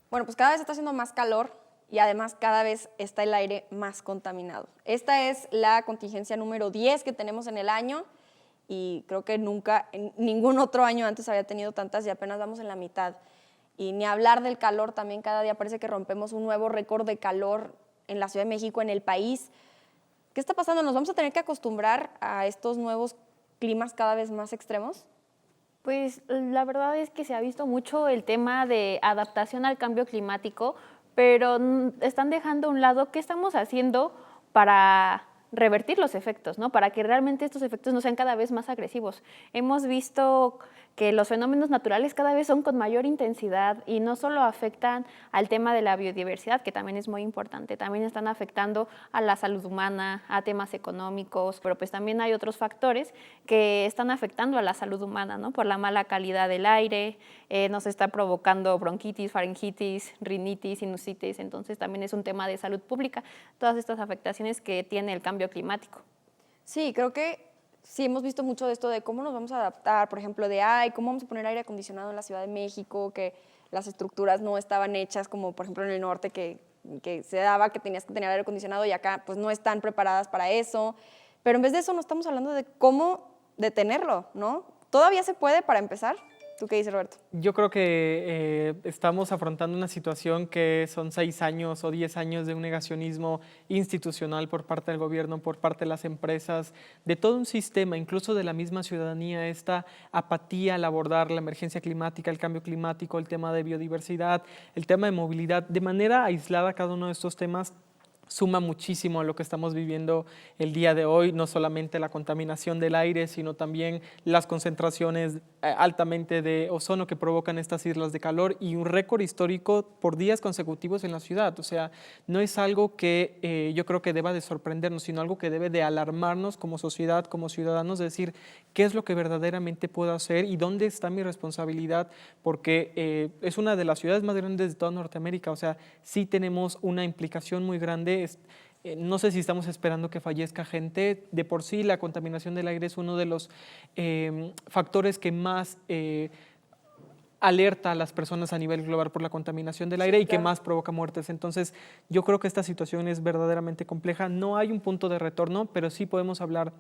Bueno, pues cada vez está haciendo más calor y además cada vez está el aire más contaminado. Esta es la contingencia número 10 que tenemos en el año y creo que nunca, en ningún otro año antes había tenido tantas y apenas vamos en la mitad. Y ni hablar del calor, también cada día parece que rompemos un nuevo récord de calor en la Ciudad de México, en el país. ¿Qué está pasando? ¿Nos vamos a tener que acostumbrar a estos nuevos climas cada vez más extremos? Pues la verdad es que se ha visto mucho el tema de adaptación al cambio climático, pero están dejando a un lado qué estamos haciendo para revertir los efectos, ¿no? Para que realmente estos efectos no sean cada vez más agresivos. Hemos visto que los fenómenos naturales cada vez son con mayor intensidad y no solo afectan al tema de la biodiversidad, que también es muy importante, también están afectando a la salud humana, a temas económicos, pero pues también hay otros factores que están afectando a la salud humana, ¿no? Por la mala calidad del aire, nos está provocando bronquitis, faringitis, rinitis, sinusitis, entonces también es un tema de salud pública, todas estas afectaciones que tiene el cambio climático. Sí, creo que sí hemos visto mucho de esto de cómo nos vamos a adaptar, por ejemplo, de ay, cómo vamos a poner aire acondicionado en la Ciudad de México, que las estructuras no estaban hechas como por ejemplo en el norte que se daba que tenías que tener aire acondicionado y acá pues no están preparadas para eso. Pero en vez de eso no estamos hablando de cómo detenerlo, ¿no? ¿Todavía se puede para empezar? ¿Tú qué dices, Roberto? Yo creo que estamos afrontando una situación que son 6 años o 10 años de un negacionismo institucional por parte del gobierno, por parte de las empresas, de todo un sistema, incluso de la misma ciudadanía, esta apatía al abordar la emergencia climática, el cambio climático, el tema de biodiversidad, el tema de movilidad, de manera aislada cada uno de estos temas suma muchísimo a lo que estamos viviendo el día de hoy, no solamente la contaminación del aire, sino también las concentraciones altamente de ozono que provocan estas islas de calor y un récord histórico por días consecutivos en la ciudad. O sea, no es algo que yo creo que deba de sorprendernos, sino algo que debe de alarmarnos como sociedad, como ciudadanos, de decir qué es lo que verdaderamente puedo hacer y dónde está mi responsabilidad, porque es una de las ciudades más grandes de toda Norteamérica. O sea, sí tenemos una implicación muy grande. No sé si estamos esperando que fallezca gente. De por sí, la contaminación del aire es uno de los factores que más alerta a las personas a nivel global por la contaminación del aire y que más provoca muertes. Entonces, yo creo que esta situación es verdaderamente compleja. No hay un punto de retorno, pero sí podemos hablar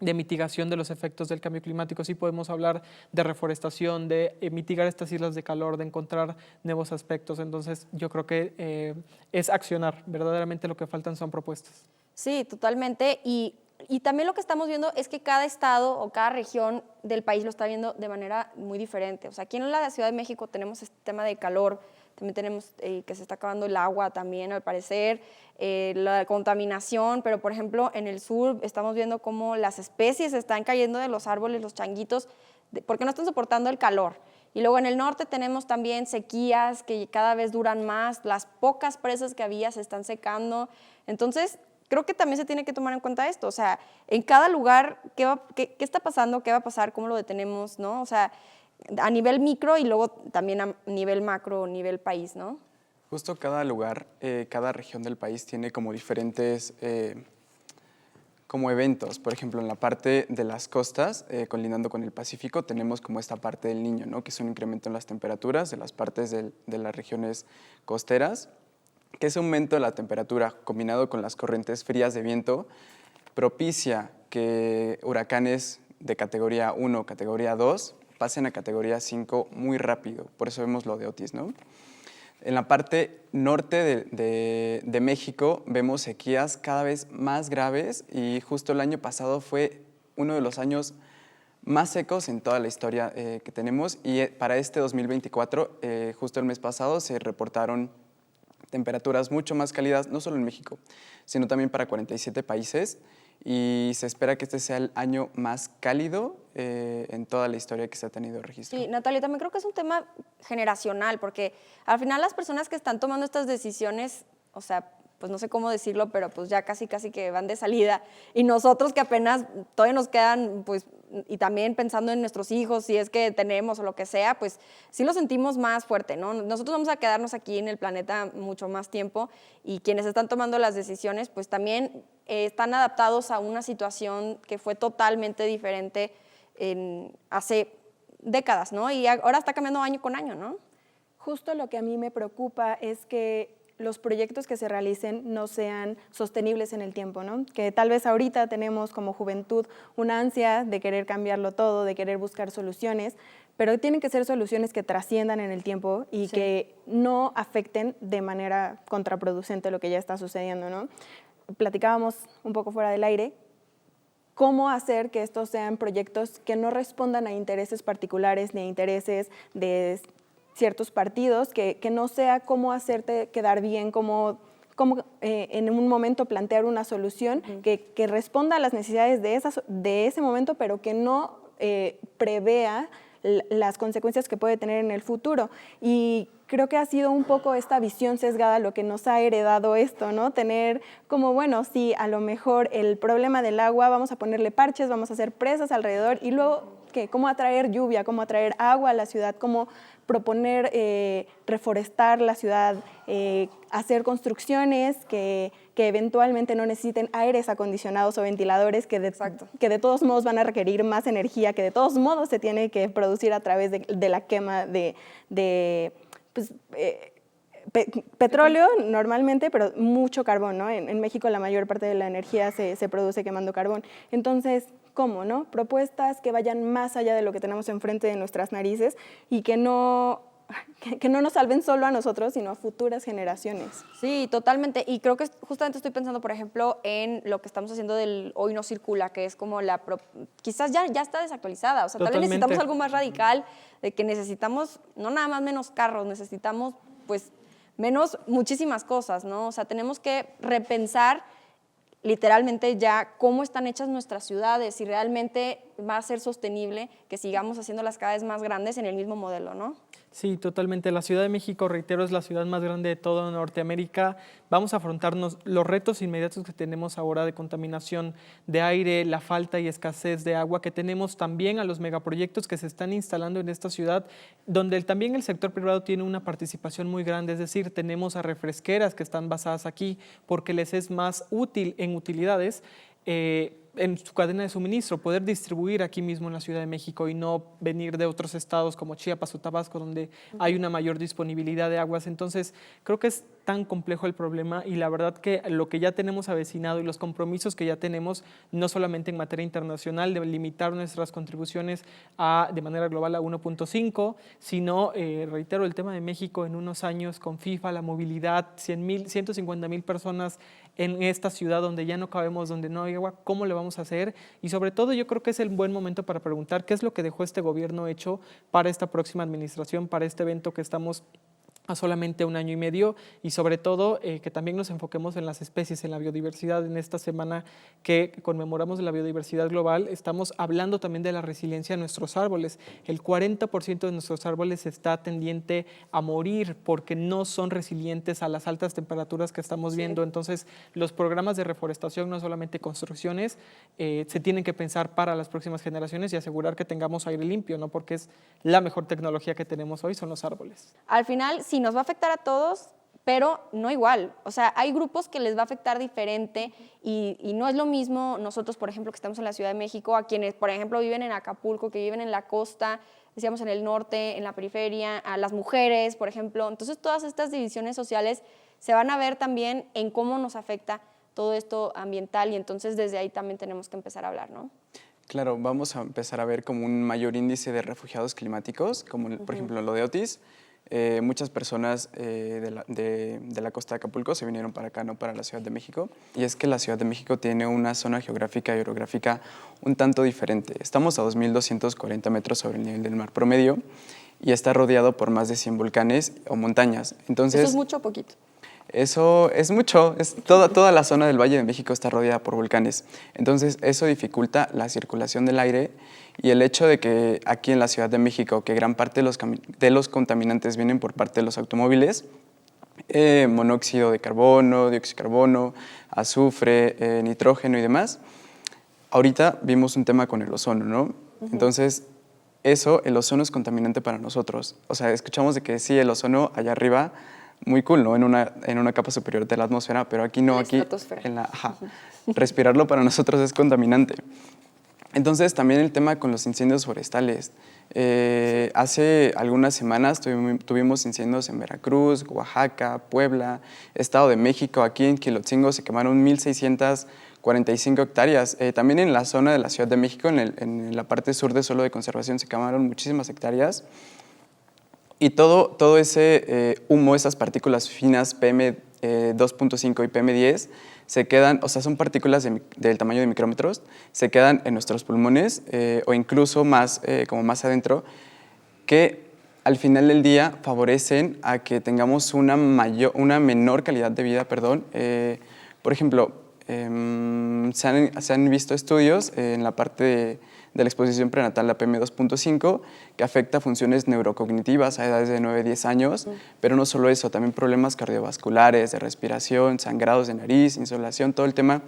de mitigación de los efectos del cambio climático, sí podemos hablar de reforestación, de mitigar estas islas de calor, de encontrar nuevos aspectos. Entonces, yo creo que es accionar. Verdaderamente lo que faltan son propuestas. Sí, totalmente. Y también lo que estamos viendo es que cada estado o cada región del país lo está viendo de manera muy diferente. O sea, aquí en la Ciudad de México tenemos este tema de calor, también tenemos que se está acabando el agua también, al parecer, la contaminación, pero por ejemplo en el sur estamos viendo cómo las especies están cayendo de los árboles, los changuitos, porque no están soportando el calor. Y luego en el norte tenemos también sequías que cada vez duran más, las pocas presas que había se están secando. Entonces, creo que también se tiene que tomar en cuenta esto, o sea, en cada lugar, ¿qué está pasando? ¿Qué va a pasar? ¿Cómo lo detenemos? ¿No? O sea, a nivel micro y luego también a nivel macro, nivel país, ¿no? Justo cada lugar, cada región del país tiene como diferentes como eventos. Por ejemplo, en la parte de las costas, colindando con el Pacífico, tenemos como esta parte del Niño, ¿no? Que es un incremento en las temperaturas de las partes de las regiones costeras, que ese aumento de la temperatura combinado con las corrientes frías de viento propicia que huracanes de categoría 1, categoría 2 pasen a categoría 5 muy rápido. Por eso vemos lo de Otis, ¿no? En la parte norte de México vemos sequías cada vez más graves y justo el año pasado fue uno de los años más secos en toda la historia que tenemos y para este 2024, justo el mes pasado, se reportaron temperaturas mucho más cálidas, no solo en México, sino también para 47 países y se espera que este sea el año más cálido en toda la historia que se ha tenido registro. Sí, Natalia, también creo que es un tema generacional, porque al final las personas que están tomando estas decisiones, o sea, pues no sé cómo decirlo, pero pues ya casi que van de salida, y nosotros que apenas todavía nos quedan, pues, y también pensando en nuestros hijos, si es que tenemos o lo que sea, pues sí lo sentimos más fuerte, ¿no? Nosotros vamos a quedarnos aquí en el planeta mucho más tiempo y quienes están tomando las decisiones, pues también están adaptados a una situación que fue totalmente diferente hace décadas, ¿no? Y ahora está cambiando año con año, ¿no? Justo lo que a mí me preocupa es que los proyectos que se realicen no sean sostenibles en el tiempo, ¿no? Que tal vez ahorita tenemos como juventud una ansia de querer cambiarlo todo, de querer buscar soluciones, pero tienen que ser soluciones que trasciendan en el tiempo y que no afecten de manera contraproducente lo que ya está sucediendo, ¿no? Platicábamos un poco fuera del aire cómo hacer que estos sean proyectos que no respondan a intereses particulares ni a intereses de ciertos partidos, que no sea cómo hacerte quedar bien, cómo en un momento plantear una solución que responda a las necesidades de ese momento, pero que no prevea las consecuencias que puede tener en el futuro. Y creo que ha sido un poco esta visión sesgada lo que nos ha heredado esto, ¿no? Tener como, bueno, sí, a lo mejor el problema del agua, vamos a ponerle parches, vamos a hacer presas alrededor y luego, ¿qué? ¿Cómo atraer lluvia? ¿Cómo atraer agua a la ciudad? ¿Cómo proponer reforestar la ciudad? Hacer construcciones que eventualmente no necesiten aires acondicionados o ventiladores que de todos modos van a requerir más energía, que de todos modos se tiene que producir a través de la quema de petróleo normalmente, pero mucho carbón, ¿no? En México la mayor parte de la energía se produce quemando carbón. Entonces, ¿cómo, no? Propuestas que vayan más allá de lo que tenemos enfrente de nuestras narices y que no nos salven solo a nosotros, sino a futuras generaciones. Sí, totalmente. Y creo que justamente estoy pensando, por ejemplo, en lo que estamos haciendo del Hoy No Circula, que es como quizás ya está desactualizada. O sea, tal vez necesitamos algo más radical, de que necesitamos no nada más menos carros, necesitamos pues menos muchísimas cosas, ¿no? O sea, tenemos que repensar literalmente ya cómo están hechas nuestras ciudades, si realmente va a ser sostenible que sigamos haciéndolas cada vez más grandes en el mismo modelo, ¿no? Sí, totalmente. La Ciudad de México, reitero, es la ciudad más grande de toda Norteamérica. Vamos a afrontarnos los retos inmediatos que tenemos ahora de contaminación de aire, la falta y escasez de agua que tenemos, también a los megaproyectos que se están instalando en esta ciudad, donde también el sector privado tiene una participación muy grande, es decir, tenemos a refresqueras que están basadas aquí porque les es más útil en utilidades, en su cadena de suministro, poder distribuir aquí mismo en la Ciudad de México y no venir de otros estados como Chiapas o Tabasco, donde hay una mayor disponibilidad de aguas. Entonces, creo que es tan complejo el problema y la verdad que lo que ya tenemos avecinado y los compromisos que ya tenemos, no solamente en materia internacional, de limitar nuestras contribuciones de manera global a 1.5, sino, reitero, el tema de México en unos años con FIFA, la movilidad, 150,000 personas en esta ciudad donde ya no cabemos, donde no hay agua, ¿cómo le vamos a hacer? Y sobre todo yo creo que es el buen momento para preguntar qué es lo que dejó este gobierno hecho para esta próxima administración, para este evento que estamos a solamente 1 año y medio y sobre todo que también nos enfoquemos en las especies, en la biodiversidad. En esta semana que conmemoramos la biodiversidad global, estamos hablando también de la resiliencia de nuestros árboles. El 40% de nuestros árboles está tendiente a morir porque no son resilientes a las altas temperaturas que estamos viendo. Entonces, los programas de reforestación, no solamente construcciones, se tienen que pensar para las próximas generaciones y asegurar que tengamos aire limpio, ¿no? Porque es la mejor tecnología que tenemos hoy, son los árboles. Al final, sí, nos va a afectar a todos, pero no igual. O sea, hay grupos que les va a afectar diferente y no es lo mismo nosotros, por ejemplo, que estamos en la Ciudad de México, a quienes, por ejemplo, viven en Acapulco, que viven en la costa, decíamos en el norte, en la periferia, a las mujeres, por ejemplo. Entonces, todas estas divisiones sociales se van a ver también en cómo nos afecta todo esto ambiental y entonces desde ahí también tenemos que empezar a hablar, ¿no? Claro, vamos a empezar a ver como un mayor índice de refugiados climáticos, como por ejemplo lo de Otis. Muchas personas de la costa de Acapulco se vinieron para acá, no para la Ciudad de México. Y es que la Ciudad de México tiene una zona geográfica y orográfica un tanto diferente. Estamos a 2.240 metros sobre el nivel del mar promedio y está rodeado por más de 100 volcanes o montañas. Entonces, ¿eso es mucho o poquito? Eso es mucho, toda la zona del Valle de México está rodeada por volcanes, entonces eso dificulta la circulación del aire y el hecho de que aquí en la Ciudad de México, que gran parte de los contaminantes vienen por parte de los automóviles, monóxido de carbono, dióxido de carbono, azufre, nitrógeno y demás, ahorita vimos un tema con el ozono, ¿no? Entonces, el ozono es contaminante para nosotros, o sea, escuchamos de que sí, el ozono allá arriba, muy cool, ¿no? En una capa superior de la atmósfera, pero aquí no, aquí en la... Respirarlo para nosotros es contaminante. Entonces, también el tema con los incendios forestales. Hace algunas semanas tuvimos incendios en Veracruz, Oaxaca, Puebla, Estado de México. Aquí en Quilotzingo se quemaron 1,645 hectáreas. También en la zona de la Ciudad de México, en la parte sur de suelo de conservación, se quemaron muchísimas hectáreas. Y todo ese humo, esas partículas finas PM2.5 y PM10, se quedan, o sea, son partículas del tamaño de micrómetros, se quedan en nuestros pulmones o incluso más, como más adentro, que al final del día favorecen a que tengamos una menor calidad de vida. Por ejemplo, se han visto estudios en la parte de la exposición prenatal a PM2.5 que afecta funciones neurocognitivas a edades de 9-10 años, pero no solo eso, también problemas cardiovasculares, de respiración, sangrados de nariz, insolación, todo el tema,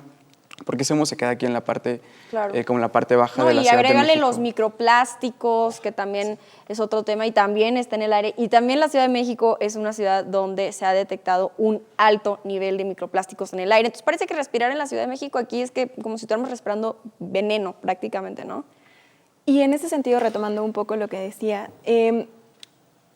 porque ese humo se queda aquí en la parte, Claro. como la parte baja de la y Ciudad de agrégale México. los microplásticos, que también es otro tema y también está en el aire. Y también la Ciudad de México es una ciudad donde se ha detectado un alto nivel de microplásticos en el aire. Entonces parece que respirar en la Ciudad de México aquí es que como si estuviéramos respirando veneno prácticamente, ¿no? Y en ese sentido, retomando un poco lo que decía,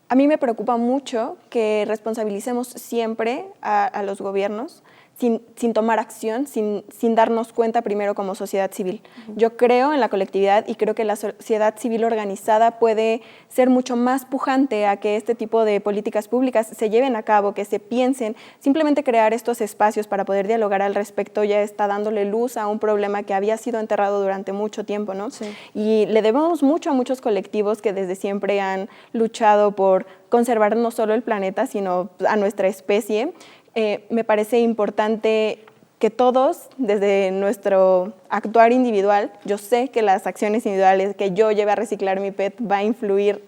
a mí me preocupa mucho que responsabilicemos siempre a los gobiernos sin tomar acción, sin darnos cuenta primero como sociedad civil. Yo creo en la colectividad y creo que la sociedad civil organizada puede ser mucho más pujante a que este tipo de políticas públicas se lleven a cabo, que se piensen. Simplemente crear estos espacios para poder dialogar al respecto ya está dándole luz a un problema que había sido enterrado durante mucho tiempo, ¿no? Sí. Y le debemos mucho a muchos colectivos que desde siempre han luchado por conservar no solo el planeta, sino a nuestra especie. Me parece importante que todos, desde nuestro actuar individual, yo sé que las acciones individuales, que yo lleve a reciclar mi PET, va a influir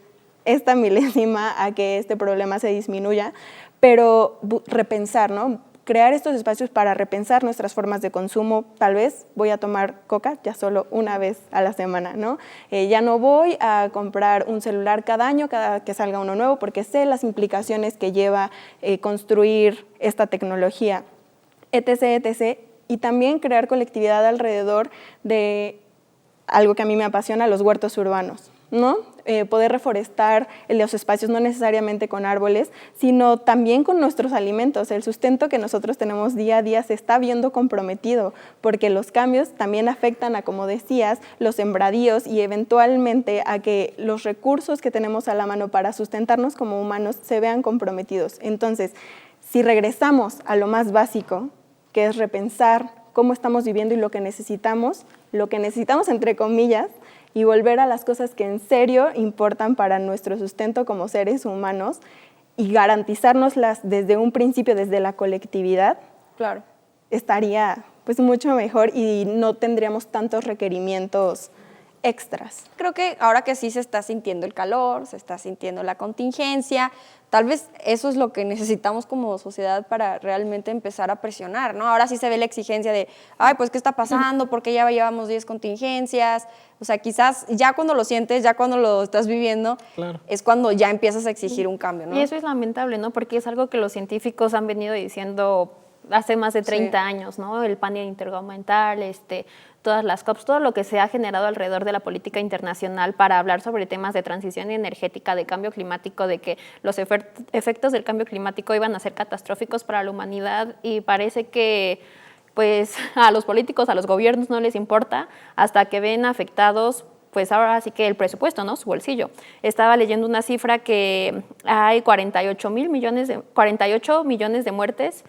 esta milésima a que este problema se disminuya, pero repensar, ¿no? Crear estos espacios para repensar nuestras formas de consumo. Tal vez voy a tomar coca ya solo una vez a la semana, ¿no? Ya no voy a comprar un celular cada año, cada que salga uno nuevo, porque sé las implicaciones que lleva construir esta tecnología, etc., etc. Y también crear colectividad alrededor de algo que a mí me apasiona, los huertos urbanos, ¿no? Poder reforestar los espacios no necesariamente con árboles, sino también con nuestros alimentos. El sustento que nosotros tenemos día a día se está viendo comprometido porque los cambios también afectan a, como decías, los sembradíos y eventualmente a que los recursos que tenemos a la mano para sustentarnos como humanos se vean comprometidos. Entonces, si regresamos a lo más básico, que es repensar cómo estamos viviendo y lo que necesitamos entre comillas, y volver a las cosas que en serio importan para nuestro sustento como seres humanos y garantizárnoslas desde un principio, desde la colectividad, Claro. estaría pues mucho mejor y no tendríamos tantos requerimientos extras. Creo que ahora que sí se está sintiendo el calor, se está sintiendo la contingencia, tal vez eso es lo que necesitamos como sociedad para realmente empezar a presionar, ¿no? Ahora sí se ve la exigencia de, ay, pues, ¿qué está pasando? ¿Por qué ya llevamos 10 contingencias? O sea, quizás ya cuando lo sientes, ya cuando lo estás viviendo, Claro. es cuando ya empiezas a exigir un cambio, ¿no? Y eso es lamentable, ¿no? Porque es algo que los científicos han venido diciendo hace más de 30 años, ¿no? El panel intergubernamental, todas las COPs, todo lo que se ha generado alrededor de la política internacional para hablar sobre temas de transición energética, de cambio climático, de que los efectos del cambio climático iban a ser catastróficos para la humanidad y parece que pues a los políticos, a los gobiernos no les importa hasta que ven afectados pues ahora sí que el presupuesto, ¿no? Su bolsillo. Estaba leyendo una cifra que hay 48 millones de muertes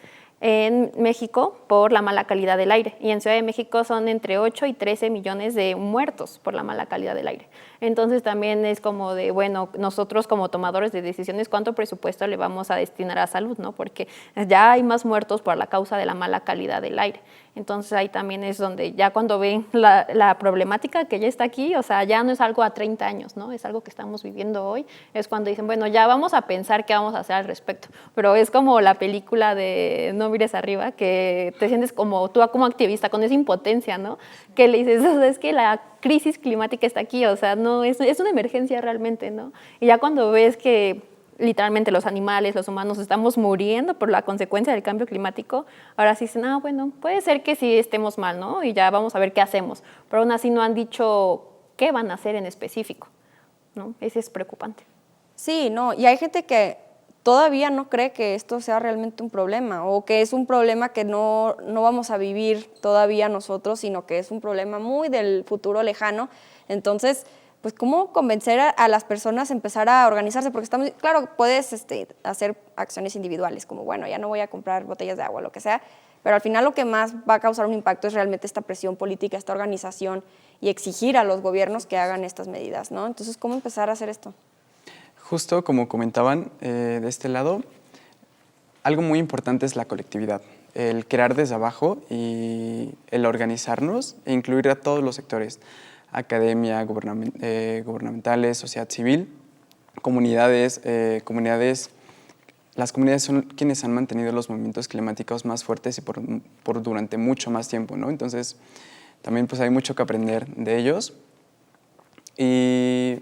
en México por la mala calidad del aire y en Ciudad de México son entre 8 y 13 millones de muertos por la mala calidad del aire. Entonces también es como de, bueno, nosotros como tomadores de decisiones, ¿cuánto presupuesto le vamos a destinar a salud, no? Porque ya hay más muertos por la causa de la mala calidad del aire. Entonces ahí también es donde ya cuando ven la problemática que ya está aquí, o sea, ya no es algo a 30 años, ¿no? Es algo que estamos viviendo hoy, es cuando dicen, bueno, ya vamos a pensar qué vamos a hacer al respecto. Pero es como la película de No mires arriba, que te sientes como tú como activista con esa impotencia, ¿no? Que le dices, o sea, es que la crisis climática está aquí, o sea, no es una emergencia realmente, ¿no? Y ya cuando ves que literalmente los animales, los humanos estamos muriendo por la consecuencia del cambio climático, ahora sí dicen, bueno, puede ser que sí estemos mal, ¿no? Y ya vamos a ver qué hacemos. Pero aún así no han dicho qué van a hacer en específico, ¿no? Ese es preocupante. Sí, no, y hay gente que todavía no cree que esto sea realmente un problema o que es un problema que no vamos a vivir todavía nosotros, sino que es un problema muy del futuro lejano. Entonces, pues, ¿cómo convencer a las personas a empezar a organizarse? Porque claro, puedes hacer acciones individuales, como, bueno, ya no voy a comprar botellas de agua, lo que sea, pero al final lo que más va a causar un impacto es realmente esta presión política, esta organización y exigir a los gobiernos que hagan estas medidas, ¿no? Entonces, ¿cómo empezar a hacer esto? Justo como comentaban de este lado, algo muy importante es la colectividad, el crear desde abajo y el organizarnos e incluir a todos los sectores, academia, gubernamentales, sociedad civil, comunidades. Las comunidades son quienes han mantenido los movimientos climáticos más fuertes y por durante mucho más tiempo, ¿no? Entonces, también pues hay mucho que aprender de ellos y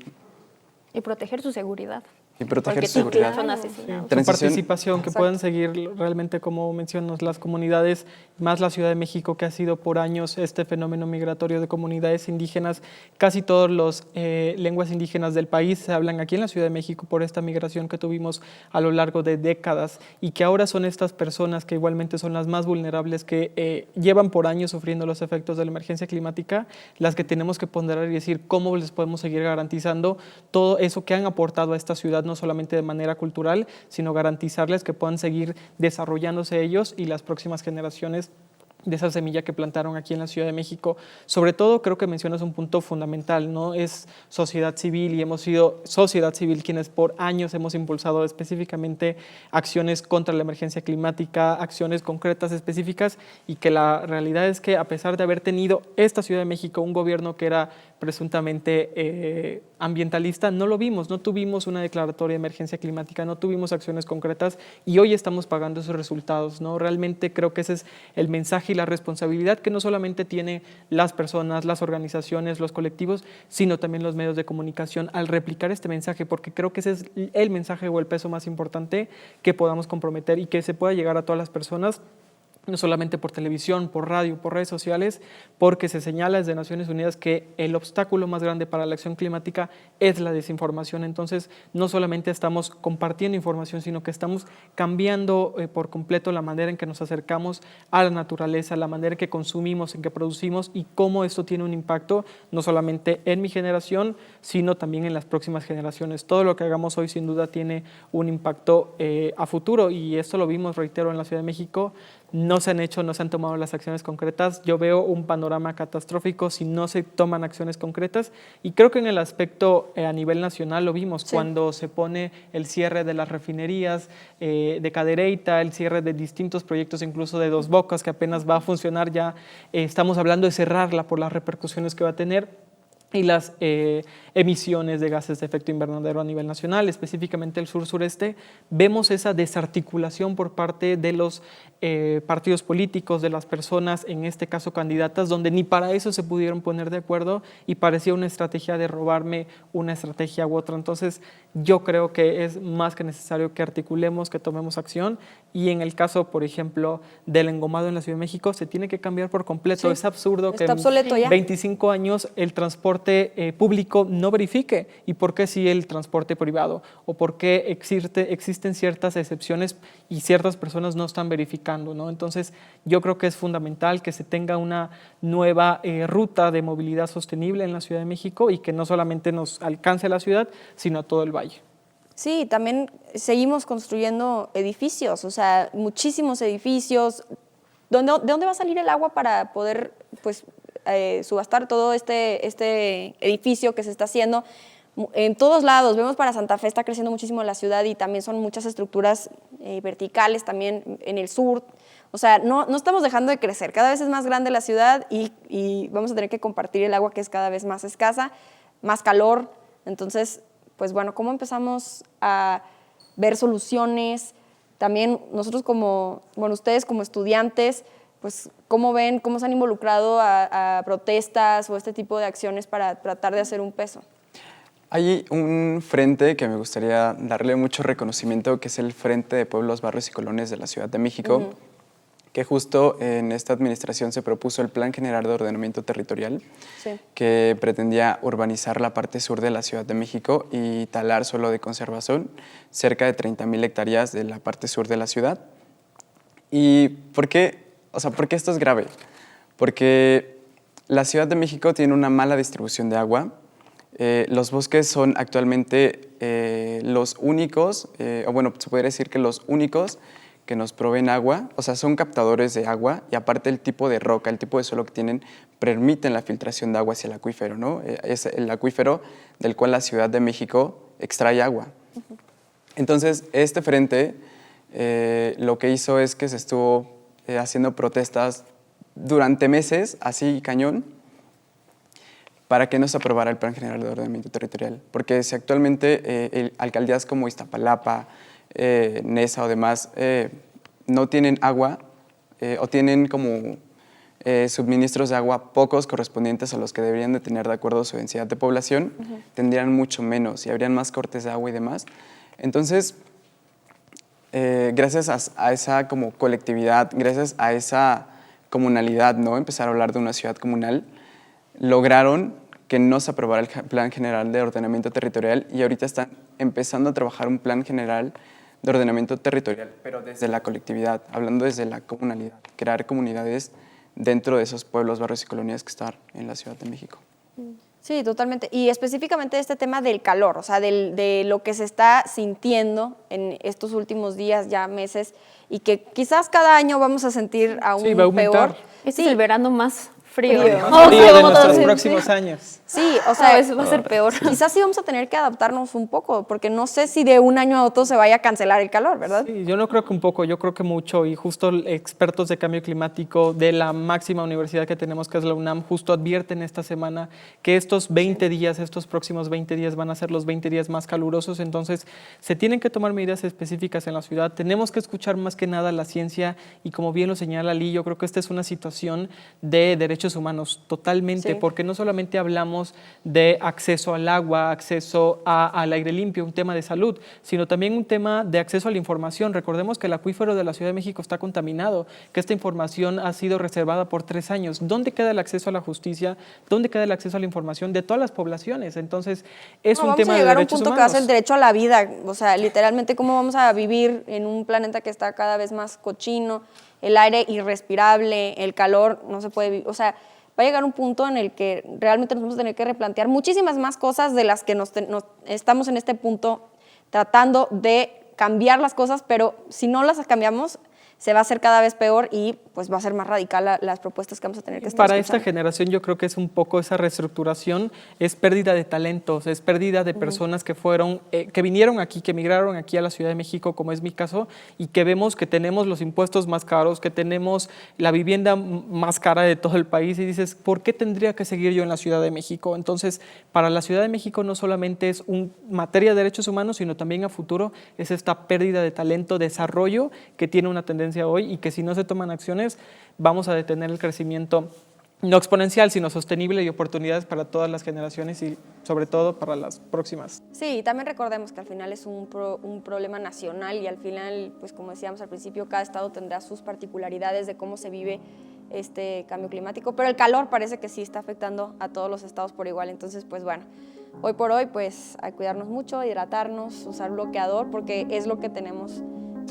proteger su seguridad. Y proteger porque su seguridad. son asesinados. Su Transición. participación, que Exacto. puedan seguir realmente, como mencionas, las comunidades, más la Ciudad de México, que ha sido por años este fenómeno migratorio de comunidades indígenas. Casi todas las lenguas indígenas del país se hablan aquí en la Ciudad de México por esta migración que tuvimos a lo largo de décadas y que ahora son estas personas que igualmente son las más vulnerables, que llevan por años sufriendo los efectos de la emergencia climática, las que tenemos que ponderar y decir cómo les podemos seguir garantizando todo eso que han aportado a esta ciudad, no solamente de manera cultural, sino garantizarles que puedan seguir desarrollándose ellos y las próximas generaciones de esa semilla que plantaron aquí en la Ciudad de México. Sobre todo, creo que mencionas un punto fundamental, ¿no? Es sociedad civil, y hemos sido sociedad civil quienes por años hemos impulsado específicamente acciones contra la emergencia climática, acciones concretas específicas, y que la realidad es que a pesar de haber tenido esta Ciudad de México un gobierno que era presuntamente ambientalista, no lo vimos, no tuvimos una declaratoria de emergencia climática, no tuvimos acciones concretas y hoy estamos pagando esos resultados, ¿no? Realmente creo que ese es el mensaje y la responsabilidad que no solamente tienen las personas, las organizaciones, los colectivos, sino también los medios de comunicación al replicar este mensaje, porque creo que ese es el mensaje o el peso más importante que podamos comprometer y que se pueda llegar a todas las personas, no solamente por televisión, por radio, por redes sociales, porque se señala desde Naciones Unidas que el obstáculo más grande para la acción climática es la desinformación. Entonces, no solamente estamos compartiendo información, sino que estamos cambiando por completo la manera en que nos acercamos a la naturaleza, la manera en que consumimos, en que producimos, y cómo esto tiene un impacto no solamente en mi generación, sino también en las próximas generaciones. Todo lo que hagamos hoy sin duda tiene un impacto a futuro, y esto lo vimos, reitero, en la Ciudad de México. No se han tomado las acciones concretas. Yo veo un panorama catastrófico si no se toman acciones concretas, y creo que en el aspecto a nivel nacional lo vimos, sí, cuando se pone el cierre de las refinerías de Cadereyta, el cierre de distintos proyectos, incluso de Dos Bocas, que apenas va a funcionar ya. Estamos hablando de cerrarla por las repercusiones que va a tener, y las emisiones de gases de efecto invernadero a nivel nacional, específicamente el sur-sureste. Vemos esa desarticulación por parte de los partidos políticos, de las personas, en este caso candidatas, donde ni para eso se pudieron poner de acuerdo y parecía una estrategia de robarme una estrategia u otra. Entonces, yo creo que es más que necesario que articulemos, que tomemos acción, y en el caso, por ejemplo, del engomado en la Ciudad de México, se tiene que cambiar por completo. Sí, es absurdo que en 25 años el transporte público no verifique. ¿Y por qué sí el transporte privado? ¿O por qué existen ciertas excepciones y ciertas personas no están verificando, ¿no? Entonces, yo creo que es fundamental que se tenga una nueva ruta de movilidad sostenible en la Ciudad de México, y que no solamente nos alcance a la ciudad, sino a todo el valle. Sí, también seguimos construyendo edificios, o sea, muchísimos edificios. ¿De dónde va a salir el agua para poder, pues, subastar todo este edificio que se está haciendo? En todos lados, vemos para Santa Fe está creciendo muchísimo la ciudad, y también son muchas estructuras verticales también en el sur. O sea, no estamos dejando de crecer, cada vez es más grande la ciudad, y vamos a tener que compartir el agua, que es cada vez más escasa, más calor. Entonces, pues bueno, ¿cómo empezamos a ver soluciones? También nosotros ustedes como estudiantes, pues, ¿cómo ven, cómo se han involucrado a protestas o este tipo de acciones para tratar de hacer un peso? Hay un frente que me gustaría darle mucho reconocimiento, que es el Frente de Pueblos, Barrios y Colonias de la Ciudad de México, que justo en esta administración se propuso el Plan General de Ordenamiento Territorial, que pretendía urbanizar la parte sur de la Ciudad de México y talar suelo de conservación, cerca de 30,000 hectáreas de la parte sur de la ciudad. ¿Y por qué? O sea, ¿por qué esto es grave? Porque la Ciudad de México tiene una mala distribución de agua. Los bosques son actualmente los únicos, o bueno, se podría decir que los únicos que nos proveen agua, o sea, son captadores de agua y aparte el tipo de roca, el tipo de suelo que tienen, permiten la filtración de agua hacia el acuífero, ¿no? Es el acuífero del cual la Ciudad de México extrae agua. Entonces, este frente lo que hizo es que se estuvo haciendo protestas durante meses, así cañón, para que no se aprobara el Plan General de Ordenamiento Territorial. Porque si actualmente alcaldías como Iztapalapa, Nesa o demás no tienen agua o tienen como suministros de agua pocos correspondientes a los que deberían de tener de acuerdo a su densidad de población, tendrían mucho menos y habrían más cortes de agua y demás. Entonces, gracias a esa como colectividad, gracias a esa comunalidad, ¿no? Empezar a hablar de una ciudad comunal, lograron que no se aprobara el Plan General de Ordenamiento Territorial y ahorita están empezando a trabajar un Plan General de Ordenamiento Territorial, pero desde la colectividad, hablando desde la comunalidad, crear comunidades dentro de esos pueblos, barrios y colonias que están en la Ciudad de México. Sí, totalmente. Y específicamente este tema del calor, o sea, de lo que se está sintiendo en estos últimos días, ya meses, y que quizás cada año vamos a sentir aún Sí, va a aumentar. peor. Este es el verano más frío. Frío. Más frío de vamos a nuestros decir, próximos años. Sí, o sea, eso va a ser peor. quizás sí vamos a tener que adaptarnos un poco, porque no sé si de un año a otro se vaya a cancelar el calor, ¿verdad? Sí, yo no creo que un poco, yo creo que mucho, y justo expertos de cambio climático de la máxima universidad que tenemos, que es la UNAM, justo advierten esta semana que estos 20 días, estos próximos 20 días van a ser los 20 días más calurosos, entonces se tienen que tomar medidas específicas en la ciudad, tenemos que escuchar más que nada la ciencia y como bien lo señala Lee, yo creo que esta es una situación de derechos humanos totalmente, Sí. porque no solamente hablamos de acceso al agua, acceso al aire limpio, un tema de salud, sino también un tema de acceso a la información. Recordemos que el acuífero de la Ciudad de México está contaminado, que esta información ha sido reservada por 3 años. ¿Dónde queda el acceso a la justicia? ¿Dónde queda el acceso a la información de todas las poblaciones? Entonces, es un tema de derechos humanos. Vamos a llegar a un punto que va a ser el derecho a la vida, o sea, literalmente cómo vamos a vivir en un planeta que está cada vez más cochino, el aire irrespirable, el calor, no se puede vivir, o sea, va a llegar un punto en el que realmente nos vamos a tener que replantear muchísimas más cosas de las que nos estamos en este punto tratando de cambiar las cosas, pero si no las cambiamos, se va a hacer cada vez peor y pues va a ser más radical las propuestas que vamos a tener que estar Para escuchando. esta generación yo creo que es un poco esa reestructuración, es pérdida de talentos, es pérdida de personas que fueron, que vinieron aquí, que emigraron aquí a la Ciudad de México, como es mi caso, y que vemos que tenemos los impuestos más caros, que tenemos la vivienda más cara de todo el país y dices, ¿por qué tendría que seguir yo en la Ciudad de México? Entonces, para la Ciudad de México no solamente es una materia de derechos humanos, sino también a futuro es esta pérdida de talento, desarrollo que tiene una tendencia hoy y que si no se toman acciones vamos a detener el crecimiento no exponencial, sino sostenible y oportunidades para todas las generaciones y sobre todo para las próximas. Sí, y también recordemos que al final es un problema nacional y al final, pues como decíamos al principio, cada estado tendrá sus particularidades de cómo se vive este cambio climático, pero el calor parece que sí está afectando a todos los estados por igual, entonces pues bueno, hoy por hoy pues hay que cuidarnos mucho, hidratarnos, usar bloqueador porque es lo que tenemos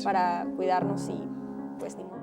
para cuidarnos y pues ni modo.